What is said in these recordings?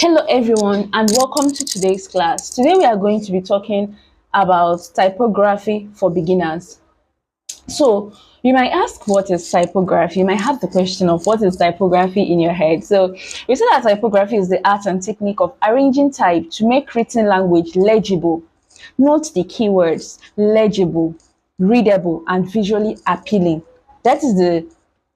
Hello everyone and welcome to today's class. Today we are going to be talking about typography for beginners. So you might ask, what is typography? You might have the question of what is typography in your head. So we say that typography is the art and technique of arranging type to make written language legible. Note the keywords: legible, readable, and visually appealing. That is the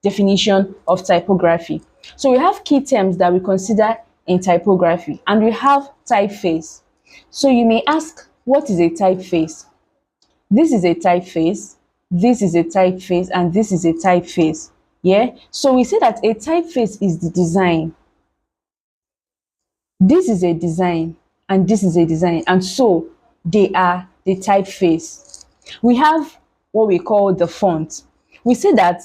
definition of typography. So we have key terms that we consider in typography, and we have typeface. So you may ask, what is a typeface? This is a typeface, this is a typeface, and this is a typeface. Yeah, so we say that a typeface is the design. This is a design, and this is a design, and so they are the typeface. We have what we call the font. We say that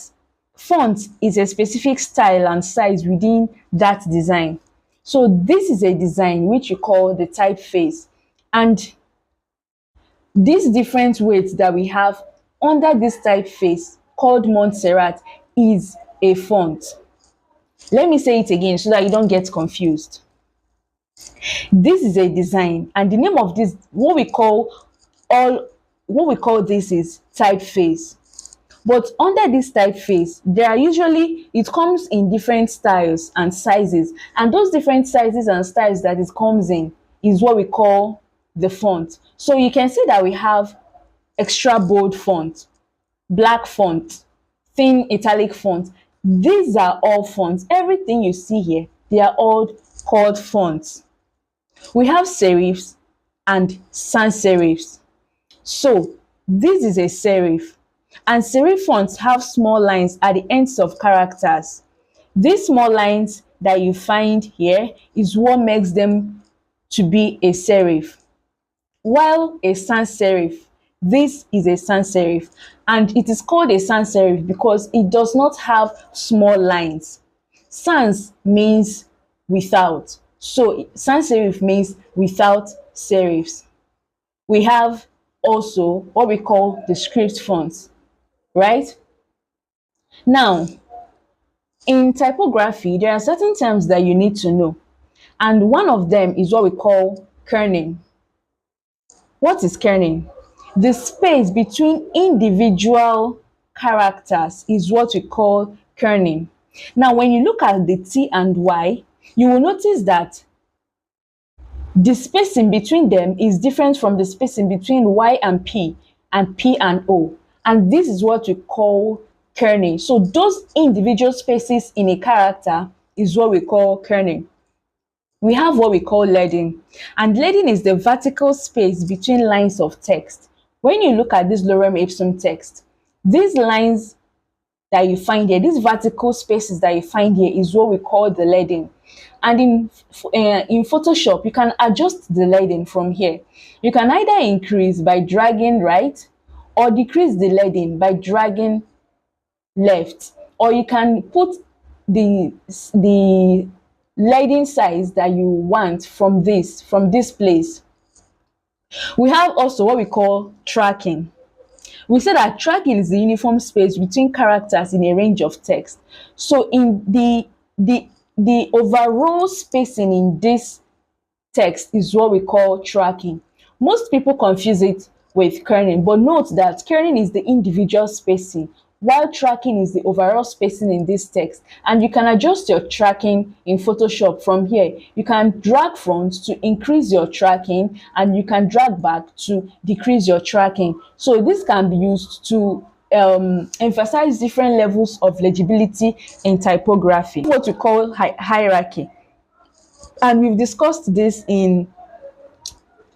font is a specific style and size within that design. So this is a design which you call the typeface, and these different weights that we have under this typeface called Montserrat is a font. Let me say it again so that you don't get confused. This is a design, and the name of this, what we call this is typeface. But under this typeface, there are usually, it comes in different styles and sizes, and those different sizes and styles that it comes in is what we call the font. So you can see that we have extra bold font, black font, thin italic font. These are all fonts. Everything you see here, they are all called fonts. We have serifs and sans serifs. So this is a serif, and serif fonts have small lines at the ends of characters. These small lines that you find here is what makes them to be a serif. While a sans serif, this is a sans serif, and it is called a sans serif because it does not have small lines. Sans means without, so sans serif means without serifs. We have also what we call the script fonts, right? Now, in typography, there are certain terms that you need to know, and one of them is what we call kerning. What is kerning? The space between individual characters is what we call kerning. Now, when you look at the T and Y, you will notice that the spacing between them is different from the spacing between Y and P and O. And this is what we call kerning. So those individual spaces in a character is what we call kerning. We have what we call leading, and leading is the vertical space between lines of text. When you look at this lorem ipsum text, these lines that you find here, these vertical spaces that you find here is what we call the leading. And in Photoshop, you can adjust the leading from here. You can either increase by dragging right, or decrease the leading by dragging left, or you can put the leading size that you want from this place. We have also what we call tracking. We say that tracking is the uniform space between characters in a range of text. So in the overall spacing in this text is what we call tracking. Most people confuse it with kerning, but note that kerning is the individual spacing, while tracking is the overall spacing in this text. And you can adjust your tracking in Photoshop from here. You can drag front to increase your tracking, and you can drag back to decrease your tracking. So this can be used to emphasize different levels of legibility in typography. What we call hierarchy, and we've discussed this in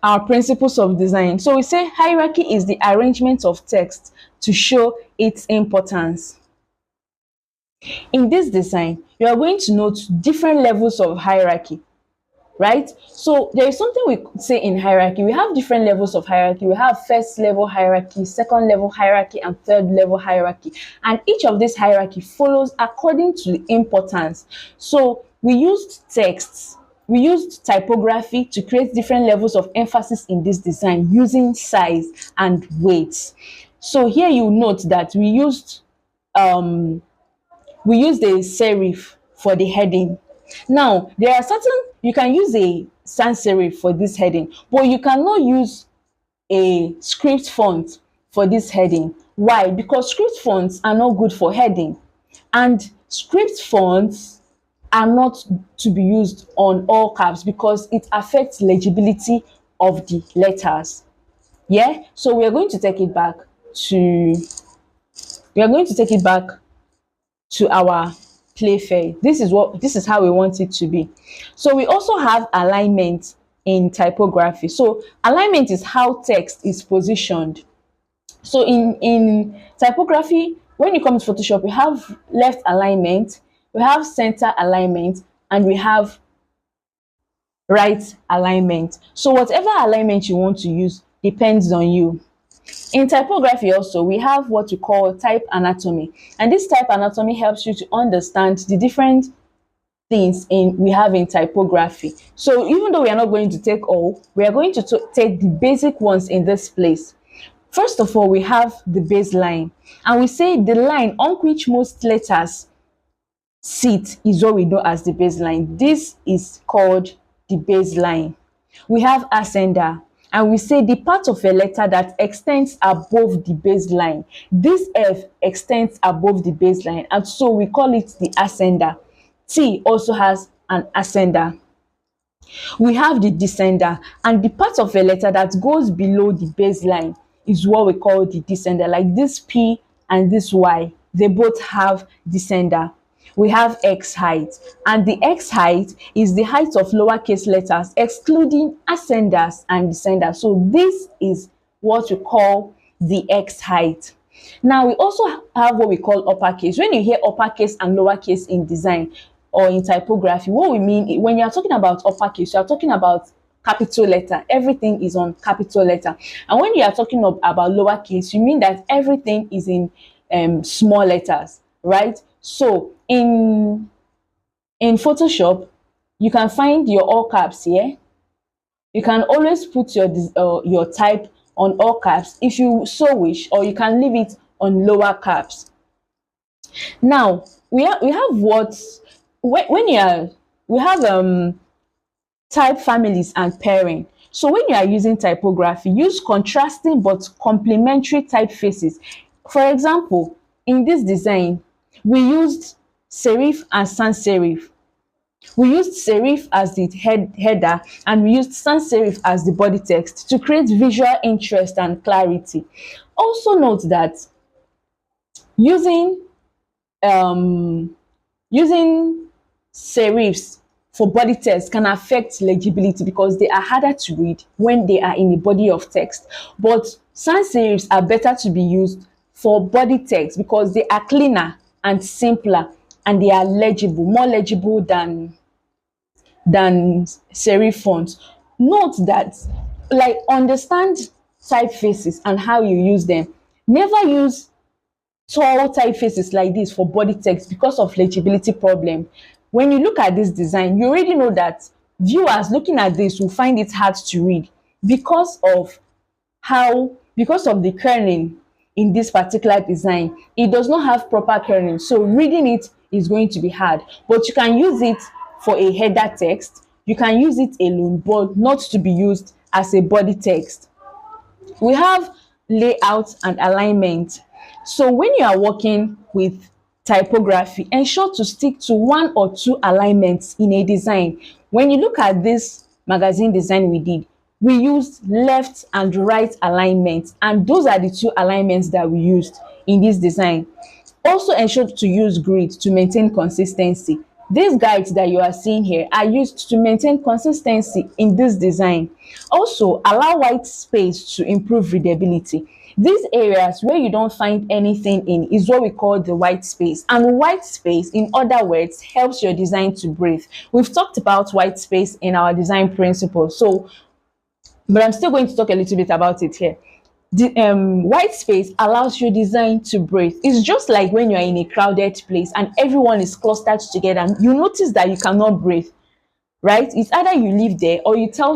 our principles of design. So we say hierarchy is the arrangement of text to show its importance. In this design, you are going to note different levels of hierarchy, right? So there is something we say in hierarchy. We have different levels of hierarchy. We have first level hierarchy, second level hierarchy, and third level hierarchy. And each of this hierarchy follows according to the importance. So we used texts. We used typography to create different levels of emphasis in this design using size and weights. So here you note that we used a serif for the heading. Now, there are certain, you can use a sans serif for this heading, but you cannot use a script font for this heading. Why? Because script fonts are not good for heading, and script fonts are not to be used on all caps because it affects legibility of the letters. Yeah, so we are going to take it back to our playfair. This is how we want it to be. So we also have alignment in typography. So alignment is how text is positioned. So in typography, when you come to Photoshop, we have left alignment, we have center alignment, and we have right alignment. So whatever alignment you want to use depends on you. In typography also, we have what we call type anatomy, and this type anatomy helps you to understand the different things we have in typography. So even though we are not going to take all, we are going to take the basic ones in this place. First of all, we have the baseline, and we say the line on which most letters sit is what we know as the baseline. This is called the baseline. We have ascender, and we say the part of a letter that extends above the baseline. This F extends above the baseline, and so we call it the ascender. T also has an ascender. We have the descender, and the part of a letter that goes below the baseline is what we call the descender. Like this P and this Y, they both have descender. We have X height, and the X height is the height of lowercase letters excluding ascenders and descenders. So this is what we call the X height. Now we also have what we call uppercase. When you hear uppercase and lowercase in design or in typography, what we mean when you are talking about uppercase, you are talking about capital letter. Everything is on capital letter. And when you are talking about lowercase, you mean that everything is in small letters, right? So in Photoshop, you can find your all caps here. You can always put your type on all caps if you so wish, or you can leave it on lower caps. Now we have what when you are we have type families and pairing. So when you are using typography, use contrasting but complementary typefaces. For example, in this design, we used serif and sans serif. We used serif as the header, and we used sans serif as the body text to create visual interest and clarity. Also note that using using serifs for body text can affect legibility because they are harder to read when they are in a body of text. But sans serifs are better to be used for body text because they are cleaner and simpler, and they are legible, more legible than serif fonts. Note that, like, understand typefaces and how you use them. Never use tall typefaces like this for body text because of legibility problem. When you look at this design, you already know that viewers looking at this will find it hard to read because of the kerning in this particular design. It does not have proper kerning, so reading it is going to be hard. But you can use it for a header text, you can use it alone, but not to be used as a body text. We have layout and alignment. So when you are working with typography, ensure to stick to one or two alignments in a design. When you look at this magazine design we did, we used left and right alignment, and those are the two alignments that we used in this design. Also ensure to use grid to maintain consistency. These guides that you are seeing here are used to maintain consistency in this design. Also, allow white space to improve readability. These areas where you don't find anything in is what we call the white space. And white space, in other words, helps your design to breathe. We've talked about white space in our design principles, but I'm still going to talk a little bit about it here. The white space allows your design to breathe. It's just like when you're in a crowded place and everyone is clustered together and you notice that you cannot breathe. right? It's either you live there or you tell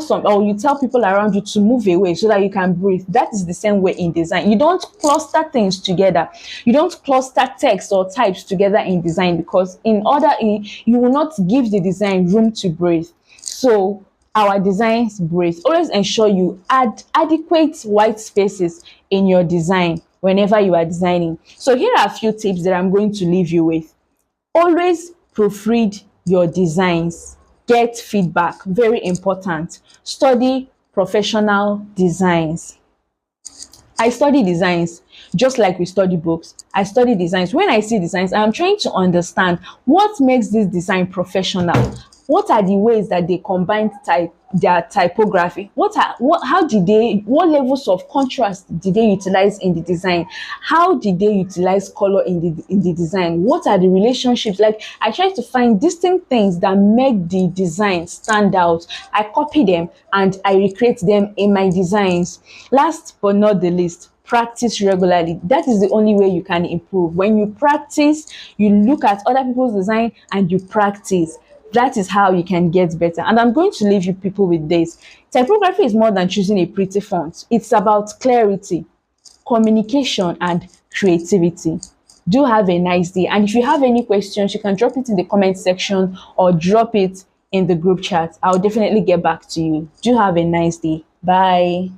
people around you to move away so that you can breathe. That is the same way in design. You don't cluster things together. You don't cluster text or types together in design, because you will not give the design room to breathe. So our designs breathe. Always ensure you add adequate white spaces in your design whenever you are designing. So here are a few tips that I'm going to leave you with. Always proofread your designs. Get feedback, very important. Study professional designs. I study designs just like we study books. I study designs. When I see designs, I'm trying to understand what makes this design professional. What are the ways that they combine their typography? What levels of contrast did they utilize in the design? How did they utilize color in the design? What are the relationships? Like, I try to find distinct things that make the design stand out. I copy them and I recreate them in my designs. Last but not the least, practice regularly. That is the only way you can improve. When you practice, you look at other people's design and you practice. That is how you can get better. And I'm going to leave you people with this. Typography is more than choosing a pretty font. It's about clarity, communication, and creativity. Do have a nice day. And if you have any questions, you can drop it in the comment section or drop it in the group chat. I'll definitely get back to you. Do have a nice day. Bye.